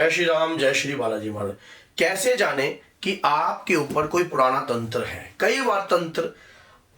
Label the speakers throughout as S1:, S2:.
S1: जय श्री राम, जय श्री बालाजी महाराज। कैसे जाने कि आपके ऊपर कोई पुराना तंत्र है। कई बार तंत्र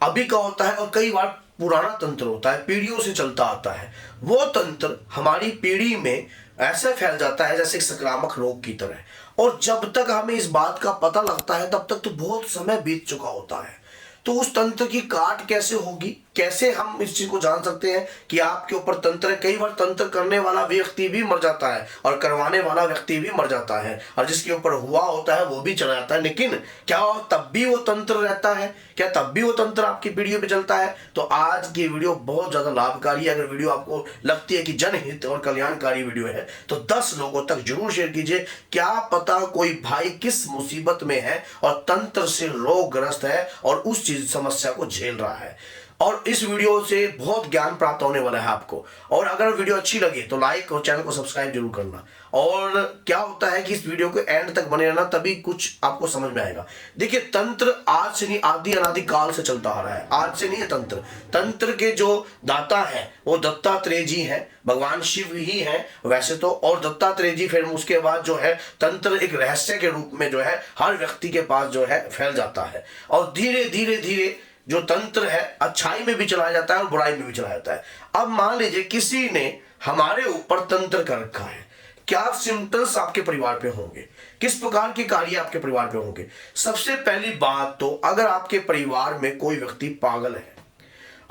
S1: अभी का होता है और कई बार पुराना तंत्र होता है, पीढ़ियों से चलता आता है। वो तंत्र हमारी पीढ़ी में ऐसे फैल जाता है जैसे एक संक्रामक रोग की तरह, और जब तक हमें इस बात का पता लगता है तब तक तो बहुत समय बीत चुका होता है। तो उस तंत्र की काट कैसे होगी, कैसे हम इस चीज को जान सकते हैं कि आपके ऊपर तंत्र है। कई बार तंत्र करने वाला व्यक्ति भी मर जाता है और करवाने वाला व्यक्ति भी मर जाता है, और जिसके ऊपर हुआ होता है वो भी चला जाता है। लेकिन क्या तब भी वो तंत्र रहता है? क्या तब भी वो तंत्र आपकी पीढ़ियों पे चलता है? तो आज की वीडियो बहुत ज्यादा लाभकारी है। अगर वीडियो आपको लगती है कि जनहित और कल्याणकारी वीडियो है तो 10 लोगों तक जरूर शेयर कीजिए। क्या पता कोई भाई किस मुसीबत में है और तंत्र से रोगग्रस्त है और उस चीज समस्या को झेल रहा है, और इस वीडियो से बहुत ज्ञान प्राप्त होने वाला है आपको। और अगर वीडियो अच्छी लगे तो लाइक और चैनल को सब्सक्राइब जरूर करना। और क्या होता है कि इस वीडियो को एंड तक बने रहना, तभी कुछ आपको समझ में आएगा। देखिए, तंत्र आज से नहीं, आदि अनादि काल से चलता आ रहा है। आज से नहीं है तंत्र। तंत्र के जो दाता है वो दत्तात्रेय जी हैं, भगवान शिव ही हैं वैसे तो। और दत्तात्रेय जी, फिर उसके बाद जो है तंत्र एक रहस्य के रूप में जो है हर व्यक्ति के पास जो है फैल जाता है, और धीरे धीरे धीरे जो तंत्र है अच्छाई में भी चलाया जाता है और बुराई में भी चलाया जाता है। अब मान लीजिए किसी ने हमारे ऊपर तंत्र कर रखा है, क्या सिम्टम्स आपके परिवार पे होंगे, किस प्रकार के कार्य आपके परिवार पे होंगे। सबसे पहली बात तो, अगर आपके परिवार में कोई व्यक्ति पागल है,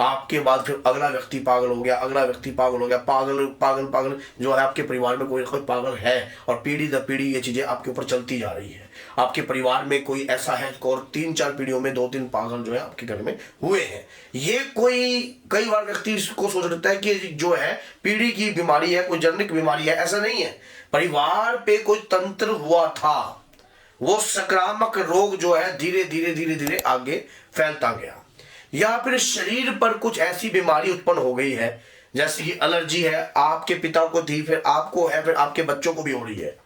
S1: आपके बाद फिर अगला व्यक्ति पागल हो गया, अगला व्यक्ति पागल हो गया, पागल पागल पागल जो है आपके परिवार में कोई पागल है, और पीढ़ी दर पीढ़ी ये चीजें आपके ऊपर चलती जा रही है। आपके परिवार में कोई ऐसा है और 3-4 पीढ़ियों में 2-3 पागल जो है आपके घर में हुए हैं। ये कई बार व्यक्ति इसको सोच लेता है कि जो है पीढ़ी की बीमारी है, कोई जनिक बीमारी है। ऐसा नहीं है। परिवार पे कोई तंत्र हुआ था, वो संक्रामक रोग जो है धीरे धीरे धीरे धीरे आगे फैलता गया, या फिर शरीर पर कुछ ऐसी बीमारी उत्पन्न हो गई है, जैसे कि एलर्जी है, आपके पिता को थी, फिर आपको है, फिर आपके बच्चों को भी हो रही है।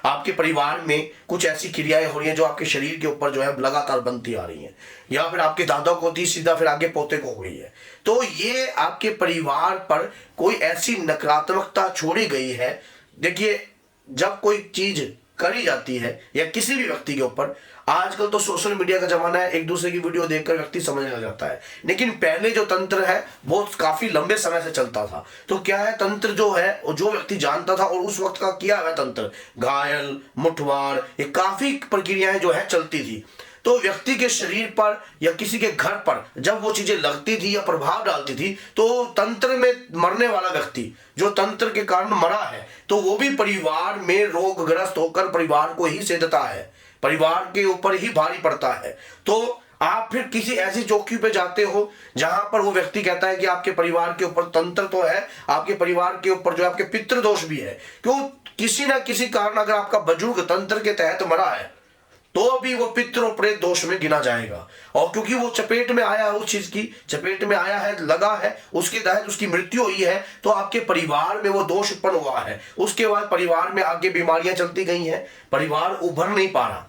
S1: आपके परिवार में कुछ ऐसी क्रियाएं हो रही हैं जो आपके शरीर के ऊपर जो है लगातार बनती आ रही हैं, या फिर आपके दादा को थी, सीधा फिर आगे पोते को हो गई है। तो ये आपके परिवार पर कोई ऐसी नकारात्मकता छोड़ी गई है। देखिए, जब कोई चीज करी जाती है या किसी भी व्यक्ति के ऊपर, आजकल तो सोशल मीडिया का जमाना है, एक दूसरे की वीडियो देखकर व्यक्ति समझने लग जाता है। लेकिन पहले जो तंत्र है वो काफी लंबे समय से चलता था। तो क्या है, तंत्र जो है वो जो व्यक्ति जानता था और उस वक्त का किया हुआ तंत्र, घायल, मुठवार, ये काफी प्रक्रियाएं जो है चलती थी। तो व्यक्ति के शरीर पर या किसी के घर पर जब वो चीजें लगती थी या प्रभाव डालती थी, तो तंत्र में मरने वाला व्यक्ति जो तंत्र के कारण मरा है, तो वो भी परिवार में रोगग्रस्त होकर परिवार को ही सेधता है, परिवार के ऊपर ही भारी पड़ता है। तो आप फिर किसी ऐसी चौकी पे जाते हो जहां पर वो व्यक्ति कहता है कि आपके परिवार के ऊपर तंत्र तो है, आपके परिवार के ऊपर जो आपके पितृदोष भी है। क्यों? किसी ना किसी कारण अगर आपका बुजुर्ग तंत्र के तहत मरा है तो भी वो पितृ और प्रेत दोष में गिना जाएगा, और क्योंकि वो चपेट में आया है, उस चीज की चपेट में आया है, लगा है, उसके तहत उसकी मृत्यु हुई है, तो आपके परिवार में वो दोष उत्पन्न हुआ है। उसके बाद परिवार में आगे बीमारियां चलती गई हैं, परिवार उभर नहीं पा रहा।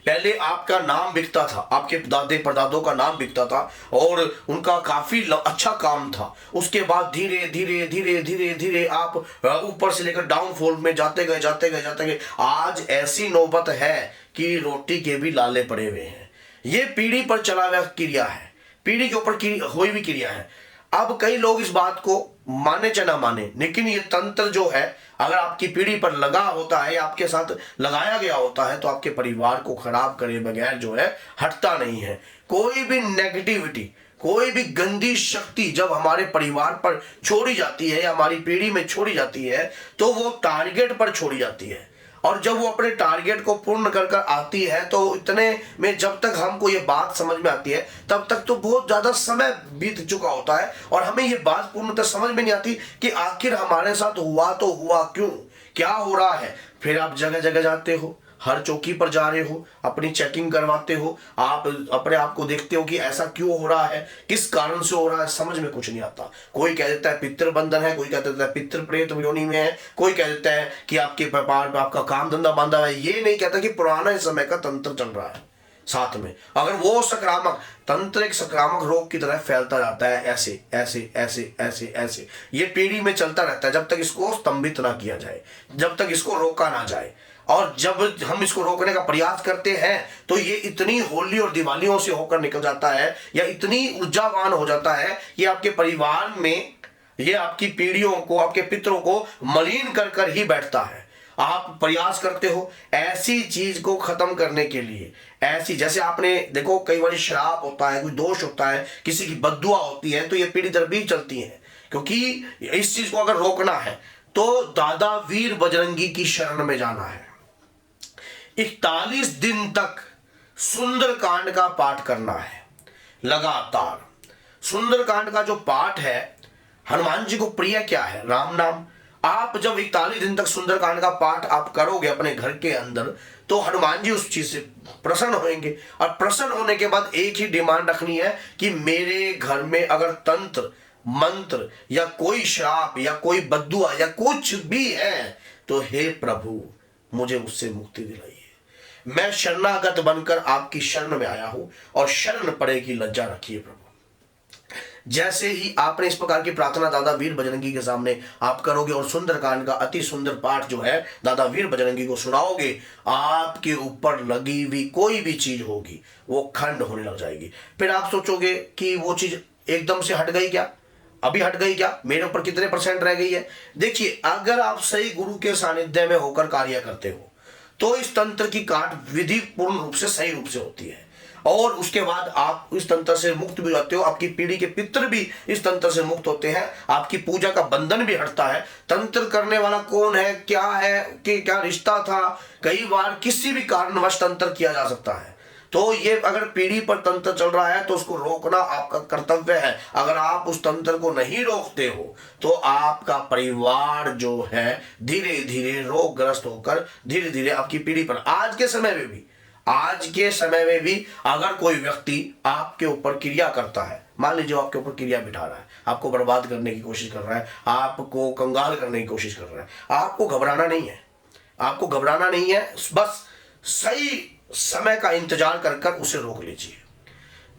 S1: पहले आपका नाम बिकता था, आपके दादे परदादों का नाम बिकता था और उनका काफी अच्छा काम था। उसके बाद धीरे धीरे धीरे धीरे धीरे आप ऊपर से लेकर डाउनफॉल में जाते गए जाते गए जाते गए। आज ऐसी नौबत है कि रोटी के भी लाले पड़े हुए हैं। ये पीढ़ी पर चला हुआ क्रिया है, पीढ़ी के ऊपर हुई भी क्रिया है। अब कई लोग इस बात को माने चाहे ना माने, लेकिन ये तंत्र जो है अगर आपकी पीढ़ी पर लगा होता है, आपके साथ लगाया गया होता है, तो आपके परिवार को खराब करे बगैर जो है हटता नहीं है। कोई भी नेगेटिविटी, कोई भी गंदी शक्ति जब हमारे परिवार पर छोड़ी जाती है या हमारी पीढ़ी में छोड़ी जाती है, तो वो टारगेट पर छोड़ी जाती है, और जब वो अपने टारगेट को पूर्ण कर कर आती है, तो इतने में जब तक हमको ये बात समझ में आती है तब तक तो बहुत ज्यादा समय बीत चुका होता है, और हमें ये बात पूर्णतः समझ में नहीं आती कि आखिर हमारे साथ हुआ तो हुआ क्यों, क्या हो रहा है। फिर आप जगह जगह जाते हो, हर चौकी पर जा रहे हो, अपनी चेकिंग करवाते हो, आप अपने आप को देखते हो कि ऐसा क्यों हो रहा है, किस कारण से हो रहा है, समझ में कुछ नहीं आता। कोई कह देता है पितृ बंधन है, कोई कह देता है पितृ प्रेत योनि में है, कोई कह देता है कि आपके व्यापार में आपका काम धंधा बांधा है। ये नहीं कहता कि पुराने समय का तंत्र चल रहा है। साथ में। अगर वो संक्रामक तंत्र एक संक्रामक रोग की तरह फैलता जाता है, ऐसे ऐसे ऐसे ऐसे ऐसे, ये पीढ़ी में चलता रहता है जब तक इसको स्तंभित ना किया जाए, जब तक इसको रोका ना जाए। और जब हम इसको रोकने का प्रयास करते हैं तो ये इतनी होली और दिवालियों से होकर निकल जाता है, या इतनी ऊर्जावान हो जाता है कि आपके परिवार में ये आपकी पीढ़ियों को, आपके पितरों को मलिन कर कर ही बैठता है। आप प्रयास करते हो ऐसी चीज को खत्म करने के लिए, ऐसी जैसे आपने देखो कई बार श्राप होता है, कोई दोष होता है, किसी की बद्दुआ होती है, तो ये पीढ़ी दर पीढ़ी चलती है। क्योंकि इस चीज को अगर रोकना है तो दादा वीर बजरंगी की शरण में जाना है। 41 दिन तक सुंदरकांड का पाठ करना है लगातार। सुंदरकांड का जो पाठ है, हनुमान जी को प्रिय क्या है? राम नाम। आप जब 41 दिन तक सुंदरकांड का पाठ आप करोगे अपने घर के अंदर, तो हनुमान जी उस चीज से प्रसन्न होंगे। और प्रसन्न होने के बाद एक ही डिमांड रखनी है कि मेरे घर में अगर तंत्र मंत्र या कोई श्राप या कोई बद्दुआ या कुछ भी है तो हे प्रभु मुझे उससे मुक्ति दिलाइए। मैं शरणागत बनकर आपकी शरण में आया हूं और शरण पड़े की लज्जा रखिए प्रभु। जैसे ही आपने इस प्रकार की प्रार्थना दादा वीर बजरंगी के सामने आप करोगे और सुंदरकांड का अति सुंदर पाठ जो है दादा वीर बजरंगी को सुनाओगे, आपके ऊपर लगी हुई कोई भी चीज होगी वो खंड होने लग जाएगी। फिर आप सोचोगे कि वो चीज एकदम से हट गई क्या, अभी हट गई क्या, मेरे ऊपर कितने % रह गई है? देखिए, अगर आप सही गुरु के सानिध्य में होकर कार्य करते हो तो इस तंत्र की काट विधि पूर्ण रूप से सही रूप से होती है, और उसके बाद आप इस तंत्र से मुक्त भी होते हो। आपकी पीढ़ी के पितृ भी इस तंत्र से मुक्त होते हैं, आपकी पूजा का बंधन भी हटता है। तंत्र करने वाला कौन है, क्या है, कि क्या रिश्ता था, कई बार किसी भी कारणवश तंत्र किया जा सकता है। तो ये अगर पीढ़ी पर तंत्र चल रहा है तो उसको रोकना आपका कर्तव्य है। अगर आप उस तंत्र को नहीं रोकते हो तो आपका परिवार जो है धीरे धीरे रोगग्रस्त होकर धीरे धीरे आपकी पीढ़ी पर, आज के समय में भी अगर कोई व्यक्ति आपके ऊपर क्रिया करता है, मान लीजिए आपके ऊपर क्रिया बिठा रहा है, आपको बर्बाद करने की कोशिश कर रहा है, आपको कंगाल करने की कोशिश कर रहा है, आपको घबराना नहीं है, बस सही समय का इंतजार कर कर उसे रोक लीजिए।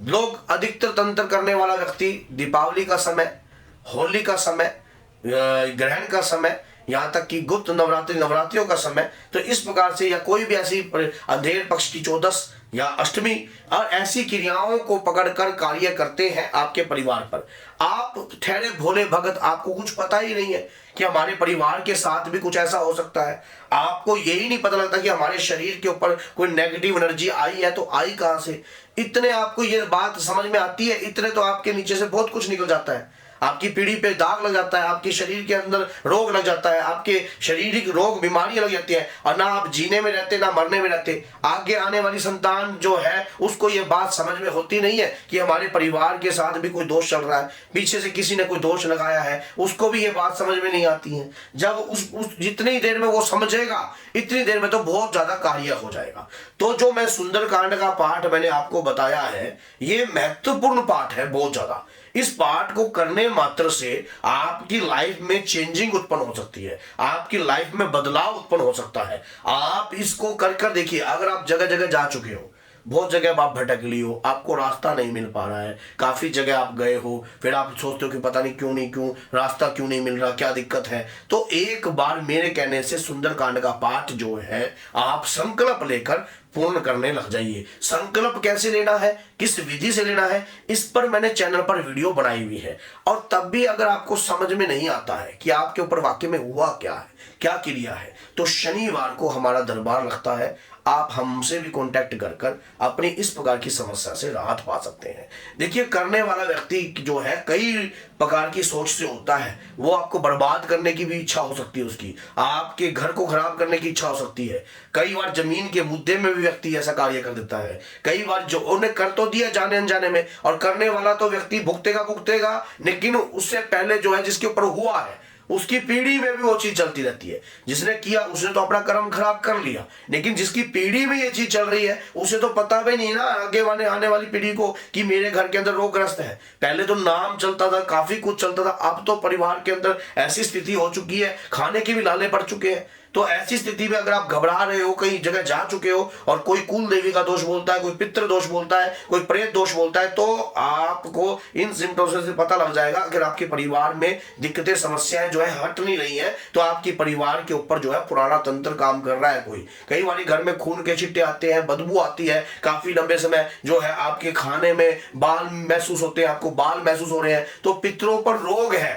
S1: लोग अधिकतर तंत्र करने वाला व्यक्ति दीपावली का समय, होली का समय, ग्रहण का समय, यहाँ तक कि गुप्त नवरात्रियों का समय, तो इस प्रकार से या कोई भी ऐसी अंधेर पक्ष की 14 या अष्टमी और ऐसी क्रियाओं को पकड़कर कार्य करते हैं आपके परिवार पर। आप ठहरे भोले भगत, आपको कुछ पता ही नहीं है कि हमारे परिवार के साथ भी कुछ ऐसा हो सकता है। आपको यही नहीं पता लगता कि हमारे शरीर के ऊपर कोई नेगेटिव एनर्जी आई है तो आई कहां से। इतने आपको ये बात समझ में आती है, इतने तो आपके नीचे से बहुत कुछ निकल जाता है। आपकी पीढ़ी पे दाग लग जाता है, आपके शरीर के अंदर रोग लग जाता है, आपके शारीरिक रोग बीमारियां लग जाती है, और ना आप जीने में रहते ना मरने में रहते। आगे आने वाली संतान जो है उसको ये बात समझ में होती नहीं है कि हमारे परिवार के साथ भी कोई दोष चल रहा है, पीछे से किसी ने कोई दोष लगाया है, उसको भी ये बात समझ में नहीं आती है। जब उस जितनी देर में वो समझेगा इतनी देर में तो बहुत ज्यादा कार्य हो जाएगा। तो जो मैं सुंदरकांड का पाठ मैंने आपको बताया है, ये महत्वपूर्ण पाठ है बहुत ज्यादा। इस पाठ को करने मात्र से आपकी लाइफ में चेंजिंग उत्पन्न हो सकती है, आपकी लाइफ में बदलाव उत्पन्न हो सकता है। आप इसको कर कर देखिए। अगर आप जगह जगह जा चुके हो, बहुत जगह आप भटक ली हो, आपको रास्ता नहीं मिल पा रहा है, काफी जगह आप गए हो, फिर आप सोचते हो कि पता नहीं क्यों रास्ता क्यों नहीं मिल रहा, क्या दिक्कत है, तो एक बार मेरे कहने से सुंदरकांड का पाठ जो है आप संकल्प लेकर पूर्ण करने लग जाइए। संकल्प कैसे लेना है, किस विधि से लेना है, इस पर मैंने चैनल पर वीडियो बनाई हुई है। और तब भी अगर आपको समझ में नहीं आता है कि आपके ऊपर वाकई में हुआ क्या है, क्या क्रिया है, तो शनिवार को हमारा दरबार लगता है। आप हमसे भी कांटेक्ट कर अपनी इस प्रकार की समस्या से राहत पा सकते हैं। देखिए, करने वाला व्यक्ति जो है कई प्रकार की सोच से होता है। वो आपको बर्बाद करने की भी इच्छा हो सकती है, उसकी आपके घर को खराब करने की इच्छा हो सकती है। कई बार जमीन के मुद्दे में भी व्यक्ति ऐसा कार्य कर देता है। कई बार जो उन्हें कर तो दिया जाने अनजाने में, और करने वाला तो व्यक्ति भुगतेगा, लेकिन उससे पहले जो है जिसके ऊपर हुआ है उसकी पीढ़ी में भी वो चीज चलती रहती है। जिसने किया उसने तो अपना कर्म खराब कर लिया, लेकिन जिसकी पीढ़ी में ये चीज चल रही है उसे तो पता भी नहीं ना आगे आने वाली पीढ़ी को कि मेरे घर के अंदर रोगग्रस्त है। पहले तो नाम चलता था, काफी कुछ चलता था, अब तो परिवार के अंदर ऐसी स्थिति हो चुकी है, खाने के भी लाले पड़ चुके हैं। तो ऐसी स्थिति में अगर आप घबरा रहे हो, कई जगह जा चुके हो और कोई कुल देवी का दोष बोलता है, कोई पितृ दोष बोलता है, कोई प्रेत दोष बोलता है, तो आपको इन सिम्टम्स से पता लग जाएगा। अगर आपके परिवार में दिक्कतें समस्याएं जो है हट नहीं रही है, तो आपके परिवार के ऊपर जो है पुराना तंत्र काम कर रहा है। कोई कई बार घर में खून के छिट्टे आते हैं, बदबू आती है, काफी लंबे समय जो है आपके खाने में बाल महसूस होते हैं, आपको बाल महसूस हो रहे हैं, तो पितरों पर रोग है,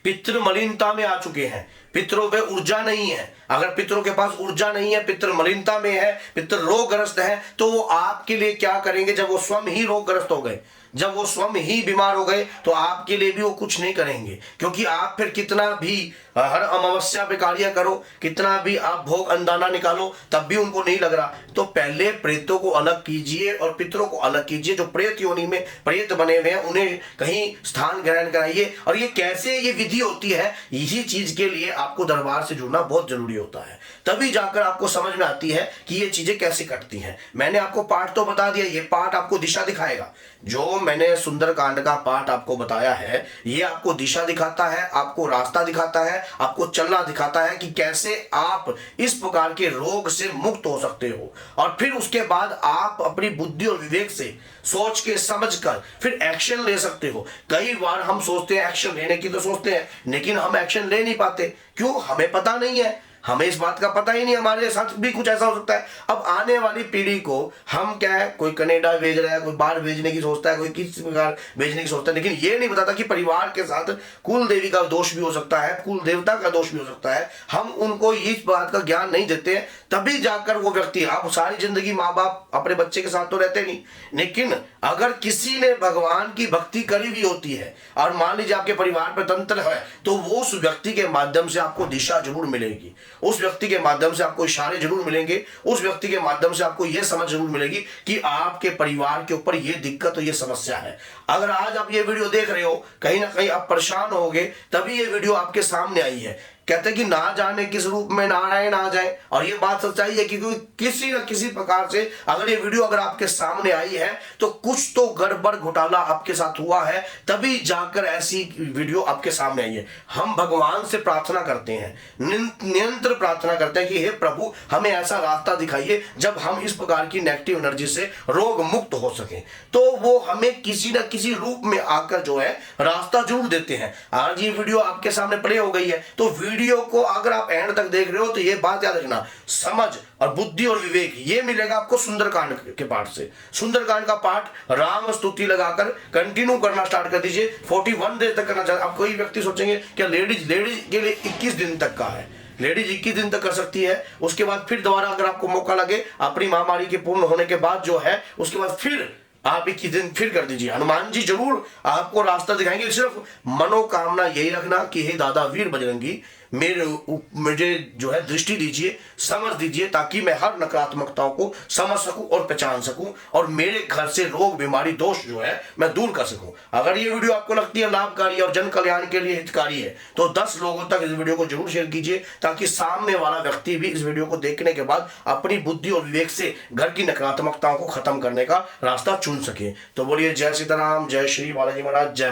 S1: पितृ मलिनता में आ चुके हैं, पितरों पे ऊर्जा नहीं है। अगर पितरों के पास ऊर्जा नहीं है, पितृ मलिनता में है, पितृ रोगग्रस्त है, तो वो आपके लिए क्या करेंगे? जब वो स्वयं ही रोगग्रस्त हो गए, जब वो स्वयं ही बीमार हो गए, तो आपके लिए भी वो कुछ नहीं करेंगे। क्योंकि आप फिर कितना भी हर अमावस्या पे कार्य करो, कितना भी आप भोग अंदाना निकालो, तब भी उनको नहीं लग रहा। तो पहले प्रेतों को अलग कीजिए और पितरों को अलग कीजिए। जो प्रेत योनि में प्रेत बने हुए हैं, उन्हें कहीं स्थान ग्रहण कराइए। और ये कैसे ये विधि होती है, इसी चीज के लिए आपको दरबार से जुड़ना बहुत जरूरी होता है। तभी जाकर आपको समझ में आती है कि ये चीजें कैसे कटती हैं। मैंने आपको पाठ तो बता दिया, ये पाठ आपको दिशा दिखाएगा। जो मैंने सुंदरकांड का पाठ आपको बताया है, ये आपको दिशा दिखाता है, आपको रास्ता दिखाता है, आपको चलना दिखाता है कि कैसे आप इस प्रकार के रोग से मुक्त हो सकते हो। और फिर उसके बाद आप अपनी बुद्धि और विवेक से सोच के समझ कर फिर एक्शन ले सकते हो। कई बार हम सोचते हैं एक्शन लेने की तो सोचते हैं, लेकिन हम एक्शन ले नहीं पाते। क्यों? हमें पता नहीं है, हमें इस बात का पता ही नहीं, हमारे साथ भी कुछ ऐसा हो सकता है। अब आने वाली पीढ़ी को हम क्या है, कोई कनाडा भेज रहा है, कोई बाहर भेजने की सोचता है, कोई किसी प्रकार भेजने की सोचता है, लेकिन ये नहीं बताता कि परिवार के साथ कुल देवी का दोष भी हो सकता है, कुल देवता का दोष भी हो सकता है। हम उनको इस बात का ज्ञान नहीं देते हैं, तभी जाकर वो व्यक्ति, आप सारी जिंदगी माँ बाप अपने बच्चे के साथ तो रहते नहीं, लेकिन अगर किसी ने भगवान की भक्ति करी भी होती है और मान लीजिए आपके परिवार पर तंत्र है, तो वो उस व्यक्ति के माध्यम से आपको दिशा जरूर मिलेगी, उस व्यक्ति के माध्यम से आपको इशारे जरूर मिलेंगे, उस व्यक्ति के माध्यम से आपको यह समझ जरूर मिलेगी कि आपके परिवार के ऊपर ये दिक्कत और ये समस्या है। अगर आज आप ये वीडियो देख रहे हो, कहीं ना कहीं आप परेशान होगे, तभी ये वीडियो आपके सामने आई है। कहते हैं कि ना जाने किस रूप में नारायण आ जाए, और ये बात सच्चाई है कि किसी न किसी प्रकार से अगर ये वीडियो अगर आपके सामने आई है, तो कुछ तो गड़बड़ घोटाला आपके साथ हुआ है, तभी जाकर ऐसी वीडियो आपके सामने आई है। हम भगवान से प्रार्थना करते हैं, निरंतर प्रार्थना करते हैं कि हे प्रभु, हमें ऐसा रास्ता दिखाइए जब हम इस प्रकार की नेगेटिव एनर्जी से रोग मुक्त हो सके। तो वो हमें किसी न किसी रूप में आकर जो है रास्ता जरूर देते हैं। आज ये वीडियो आपके सामने प्ले हो गई है, तो वीडियो को अगर आप एंड तक देख रहे हो, तो ये बात याद रखना, समझ और बुद्धि और विवेक ये मिलेगा आपको सुंदरकांड के पाठ से। सुंदरकांड का पाठ राम स्तुति लगाकर कंटिन्यू करना स्टार्ट कर दीजिए। 41 डेज तक करना चाहिए। अब कोई व्यक्ति सोचेंगे क्या लेडीज के लिए 21 दिन तक का है, लेडीज 21 दिन तक कर सकती है। उसके बाद फिर दोबारा अगर आपको मौका लगे, अपनी महामारी के पूर्ण होने के बाद जो है, उसके बाद फिर आप 21 दिन फिर कर दीजिए। हनुमान जी जरूर आपको रास्ता दिखाएंगे। सिर्फ मनोकामना यही रखना कि हे दादा वीर बजरंगी, मुझे जो है दृष्टि दीजिए, समझ दीजिए, ताकि मैं हर नकारात्मकताओं को समझ सकूं और पहचान सकूं, और मेरे घर से रोग बीमारी दोष जो है मैं दूर कर सकूं। अगर ये वीडियो आपको लगती है लाभकारी और जन कल्याण के लिए हितकारी है, तो 10 लोगों तक इस वीडियो को जरूर शेयर कीजिए, ताकि सामने वाला व्यक्ति भी इस वीडियो को देखने के बाद अपनी बुद्धि और विवेक से घर की नकारात्मकताओं को खत्म करने का रास्ता चुन सके। तो बोलिए जय सीताराम, जय श्री बालाजी महाराज, जय।